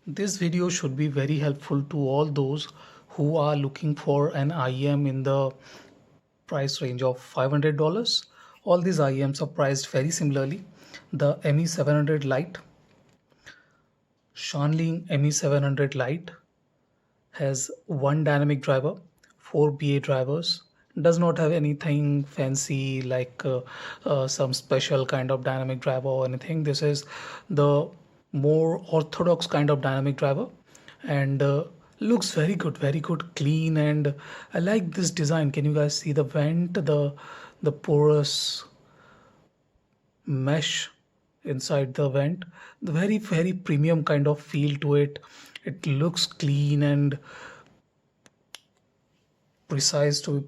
This video should be very helpful to all those who are looking for an IEM in the price range of $500. All these IEMs are priced very similarly. The ME700 Lite, Shanling ME700 Lite has one dynamic driver, four BA drivers, does not have anything fancy like some special kind of dynamic driver or anything. This is the more orthodox kind of dynamic driver, and looks very good, clean, and I like this design. Can you guys see the vent, the porous mesh inside the vent? The very premium kind of feel to it. It looks clean and precise, to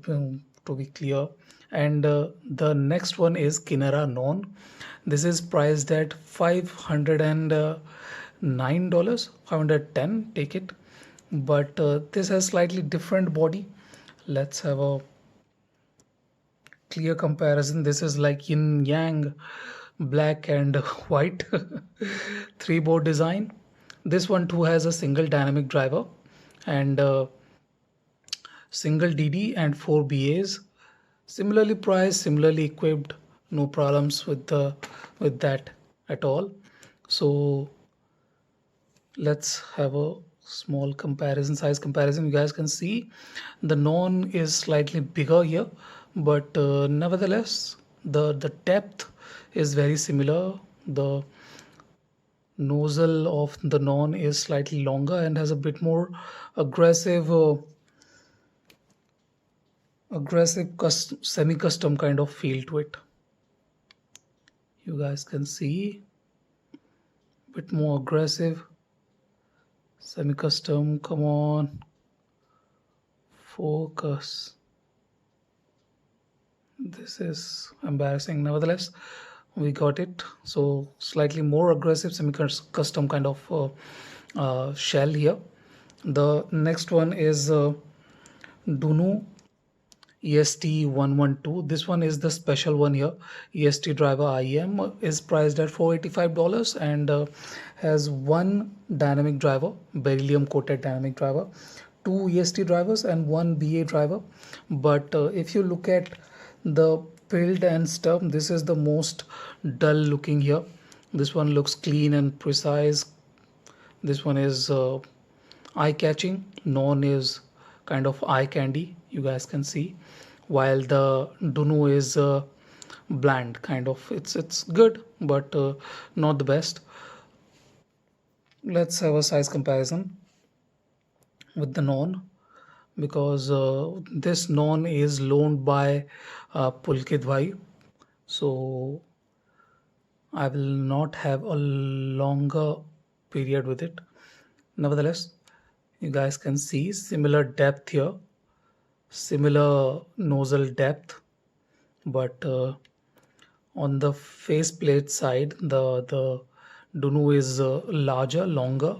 be clear. And the next one is Kinara Non. This is priced at $509, 510, take it. But this has slightly different body. Let's have a clear comparison. This is like yin yang, black and white, three board design. This one too has a single dynamic driver and single DD and four BAs. Similarly priced, similarly equipped, no problems with that at all. So let's have a small comparison, size comparison. You guys can see the Non is slightly bigger here, but nevertheless the depth is very similar. The nozzle of the Non is slightly longer and has a bit more aggressive semi-custom kind of feel to it. You guys can see a bit more aggressive semi-custom. Come on, focus. This is embarrassing. Nevertheless, we got it. So slightly more aggressive semi-custom kind of shell here. The next one is Dunu EST112. This one is the special one here. EST driver IEM is priced at $485 and has one dynamic driver, beryllium coated dynamic driver, two EST drivers and one BA driver. But if you look at the build and stuff, this is the most dull looking here. This one looks clean and precise. This one is eye-catching. Non is kind of eye candy, you guys can see, while the Dunu is bland kind of. It's good, but not the best. Let's have a size comparison with the Non, because this Non is loaned by Pulkit Bhai, so I will not have a longer period with it. Nevertheless, you guys can see similar depth here, similar nozzle depth, but on the faceplate side the Dunu is larger, longer,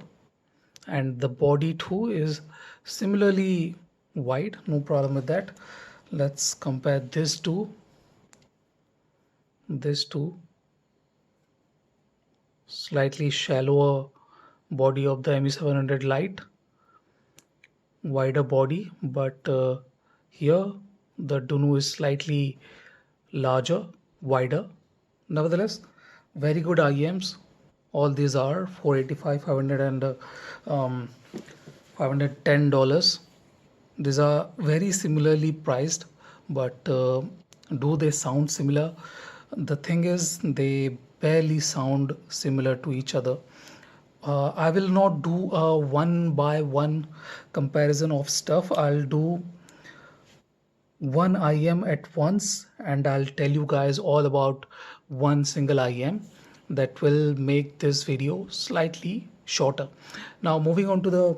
and the body too is similarly wide. No problem with that. Let's compare this two, slightly shallower body of the ME700 Lite, wider body, but here the Dunu is slightly larger, wider. Nevertheless, very good IEMs. All these are 485, 500 and $510. These are very similarly priced, but do they sound similar? The thing is, they barely sound similar to each other. I will not do a one by one comparison of stuff. I'll do one IEM at once and I'll tell you guys all about one single IEM. That will make this video slightly shorter. Now moving on to the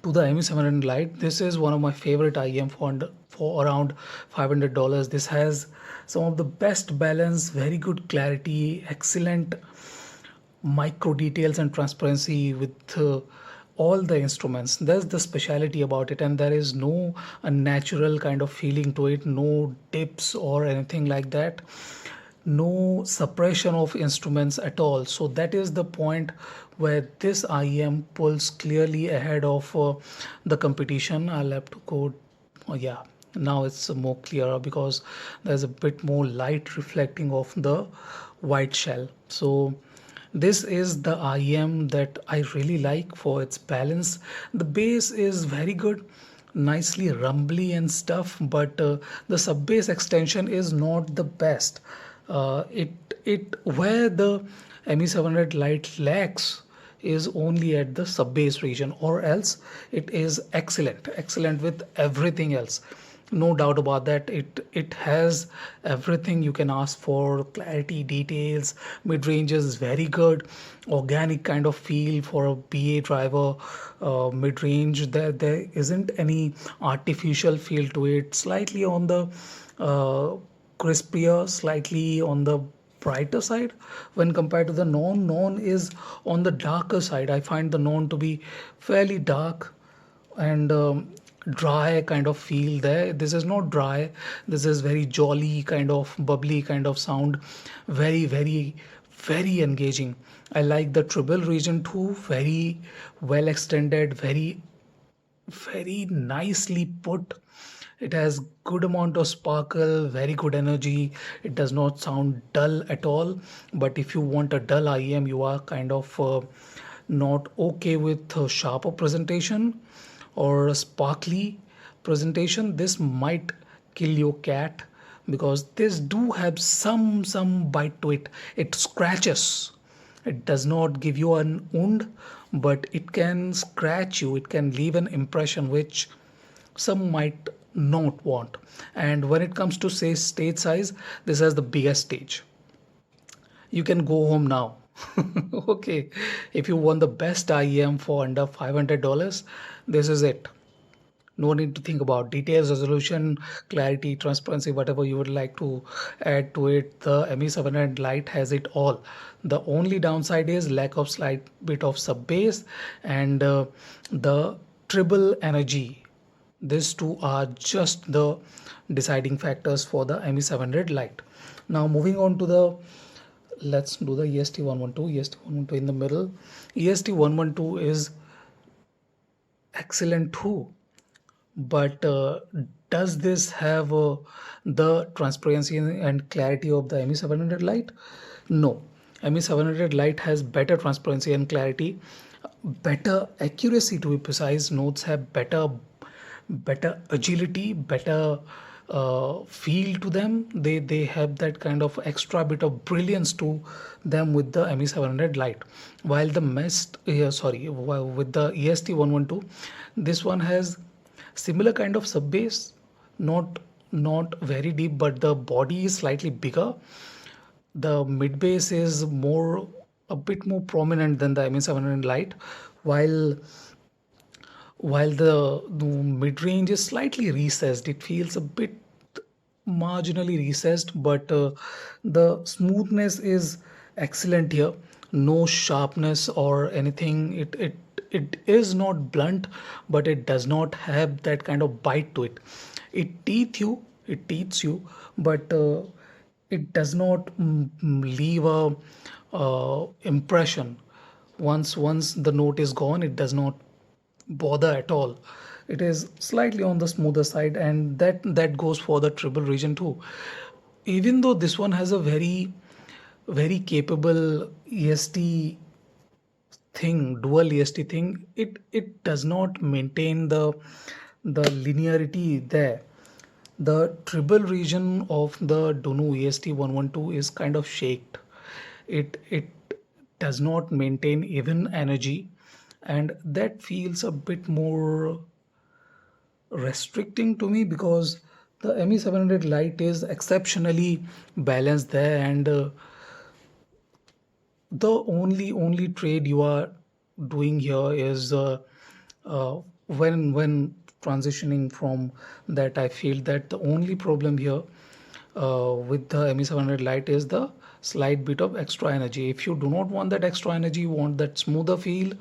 ME700 Lite. This is one of my favorite IEM for around $500. This has some of the best balance, very good clarity, excellent micro details and transparency with all the instruments. That's the speciality about it, and there is no unnatural kind of feeling to it, no dips or anything like that, no suppression of instruments at all. So that is the point where this IEM pulls clearly ahead of the competition. I'll have to go, oh, yeah, now it's more clearer because there's a bit more light reflecting off the white shell. So this is the IEM that I really like for its balance. The bass is very good, nicely rumbly and stuff, but the sub bass extension is not the best. It where the ME700 Lite lacks is only at the sub bass region, or else it is excellent with everything else. No doubt about that. It has everything you can ask for: clarity, details, mid ranges is very good, organic kind of feel for a BA driver. Mid range, there isn't any artificial feel to it. Slightly on the uh, crispier, slightly on the brighter side when compared to the non. Non is on the darker side. I find the non to be fairly dark and dry kind of feel there. This is not dry. This is very jolly kind of bubbly kind of sound. Very engaging. I like the treble region too. Very well extended. Very nicely put. It has good amount of sparkle, very good energy. It does not sound dull at all. But if you want a dull IEM, you are kind of not okay with sharper presentation or sparkly presentation. This might kill your cat because this do have some bite to it. It scratches. It does not give you an wound, but it can scratch you. It can leave an impression which some might not want. And when it comes to say stage size, this has the biggest stage. You can go home now. Okay, if you want the best IEM for under $500, this is it. No need to think about details, resolution, clarity, transparency, whatever you would like to add to it. The ME700 Lite has it all. The only downside is lack of slight bit of sub bass and the treble energy. These two are just the deciding factors for the ME700 Lite. Now moving on to the, let's do the EST112. EST112 in the middle. EST112 is excellent too, but does this have the transparency and clarity of the ME700 Lite? No. ME700 Lite has better transparency and clarity, better accuracy to be precise. Notes have better agility, better feel to them. They have that kind of extra bit of brilliance to them with the ME700 Lite. While the with the EST112, this one has similar kind of sub bass, not very deep, but the body is slightly bigger. The mid bass is more a bit more prominent than the ME700 Lite, while the mid range is slightly recessed. It feels a bit marginally recessed, but the smoothness is excellent here. No sharpness or anything. It is not blunt, but it does not have that kind of bite to it. It teeth you, but it does not leave a impression. Once the note is gone, it does not bother at all. It is slightly on the smoother side, and that goes for the treble region too. Even though this one has a very capable EST thing, dual EST thing, it does not maintain the linearity there. The treble region of the Donu EST112 is kind of shaked. It does not maintain even energy, and that feels a bit more restricting to me because the ME700 Lite is exceptionally balanced there, and the only trade you are doing here is when transitioning from that. I feel that the only problem here with the ME700 Lite is the slight bit of extra energy. If you do not want that extra energy, you want that smoother feel,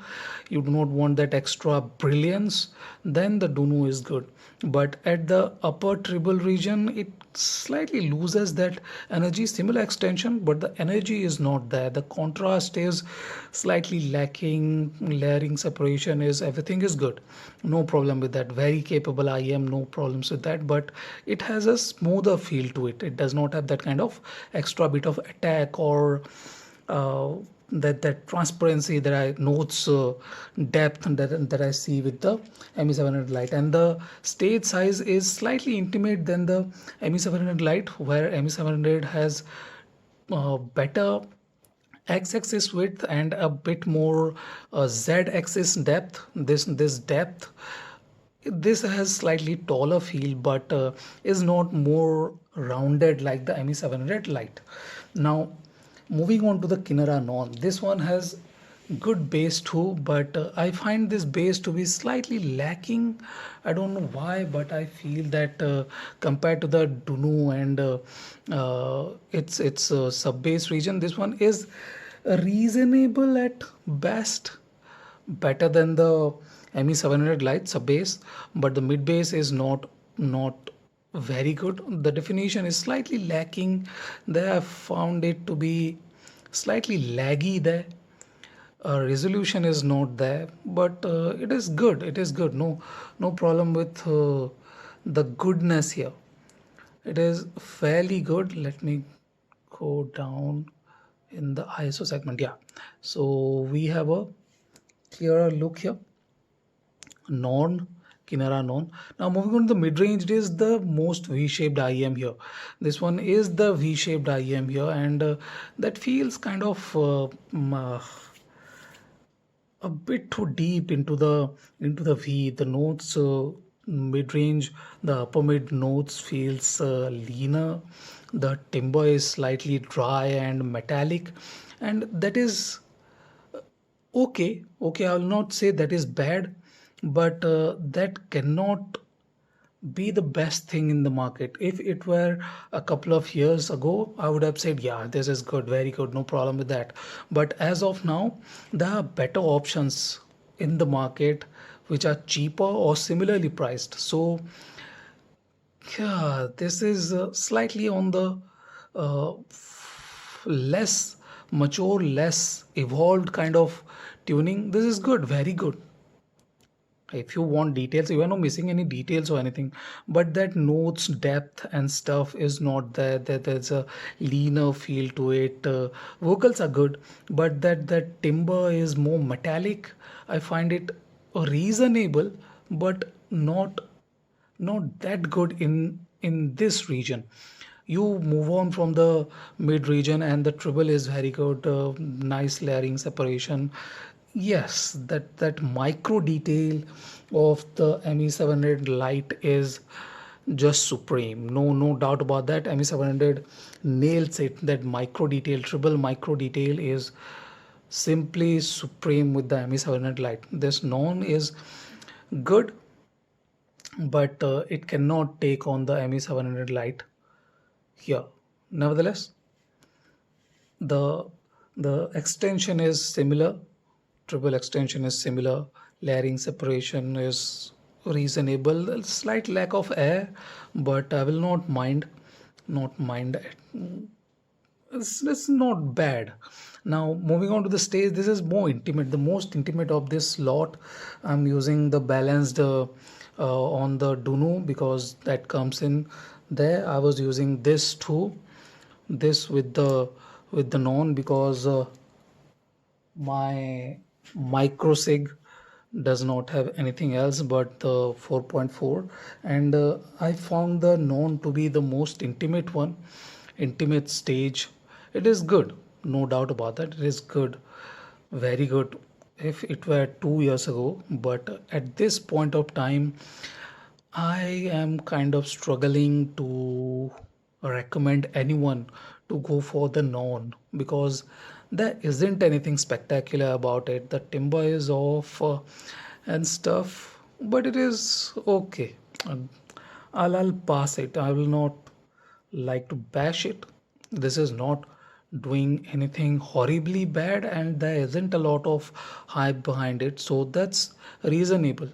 you do not want that extra brilliance, then the Dunu is good. But at the upper treble region, it slightly loses that energy, similar extension, but the energy is not there. The contrast is slightly lacking, layering separation is, everything is good. No problem with that. Very capable IM, no problems with that. But it has a smoother feel to it. It does not have that kind of extra bit of attack or uh, that transparency that I notes depth that I see with the ME700 Lite. And the stage size is slightly intimate than the ME700 Lite, where ME700 has better x-axis width and a bit more z-axis depth. This depth, this has slightly taller feel, but is not more rounded like the ME700 Lite. Now, moving on to the Kinara Non. This one has good bass too, but I find this bass to be slightly lacking. I don't know why, but I feel that compared to the Dunu and its sub bass region, this one is reasonable at best, better than the ME700 Lite sub bass, but the mid bass is not very good. The definition is slightly lacking. There I found it to be slightly laggy there. Resolution is not there, but it is good. It is good. No problem with the goodness here. It is fairly good. Let me go down in the ISO segment. Yeah. So we have a clearer look here. Non Kinara Non. Now moving on to the mid range, it is the most V-shaped IEM here. This one is the V-shaped IEM here, and that feels kind of a bit too deep into the V. The notes mid range, the upper mid notes feels leaner. The timbre is slightly dry and metallic, and that is okay. Okay, I will not say that is bad, but that cannot be the best thing in the market. If it were a couple of years ago, I would have said, yeah, this is good, very good, no problem with that. But as of now, there are better options in the market which are cheaper or similarly priced. So, yeah, this is slightly on the less mature, less evolved kind of tuning. This is good, very good. If you want details, you are not missing any details or anything, but that notes depth and stuff is not there. There's a leaner feel to it. Vocals are good, but that timbre is more metallic. I find it reasonable, but not that good in this region. You move on from the mid region and the treble is very good, nice layering separation. Yes, that micro detail of the ME700 Lite is just supreme. No doubt about that. ME700 nails it. That micro detail, triple micro detail is simply supreme with the ME700 Lite. This non is good, but it cannot take on the ME700 Lite here. Nevertheless, the the extension is similar, triple extension is similar, layering separation is reasonable, a slight lack of air, but I will not mind it. It's not bad. Now moving on to the stage, this is more intimate, the most intimate of this lot. I'm using the balanced on the Dunu because that comes in there. I was using this too, this with the non, because my microsig does not have anything else but the 4.4, and I found the non to be the most intimate one, intimate stage. It is good, no doubt about that. It is good, very good if it were 2 years ago, but at this point of time I am kind of struggling to recommend anyone to go for the non, because there isn't anything spectacular about it. The timber is off and stuff, but it is okay. Um, I'll pass it. I will not like to bash it. This is not doing anything horribly bad, and there isn't a lot of hype behind it, so that's reasonable.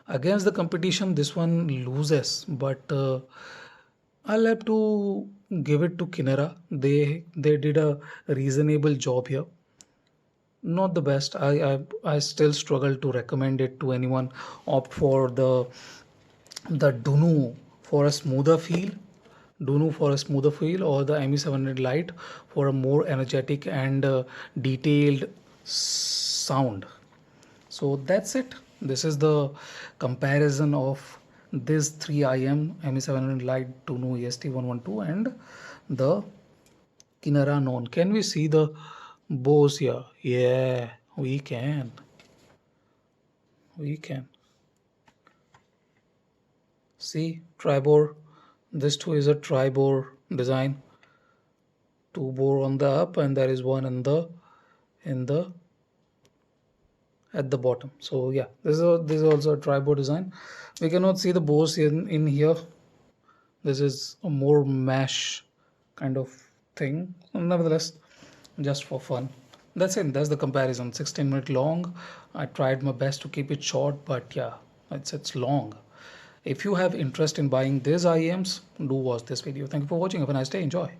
Against the competition, this one loses, but I'll have to give it to Kinera. They did a reasonable job here. Not the best. I still struggle to recommend it to anyone. Opt for the Dunu for a smoother feel. Dunu for a smoother feel, or the ME700 Lite for a more energetic and detailed sound. So that's it. This is the comparison of these three ME700 Lite Dunu EST112 and the Kinara Non. Can we see the Bose here? Yeah, we can. We can. See, tribore. This too is a tribore design. Two bore on the up, and there is one in the at the bottom. So yeah, this is also a tribore design. We cannot see the Bose in here. This is a more mesh kind of thing. Nevertheless, just for fun. That's it. That's the comparison. 16-minute long. I tried my best to keep it short, but yeah, it's long. If you have interest in buying these IEMs, do watch this video. Thank you for watching. Have a nice day. Enjoy.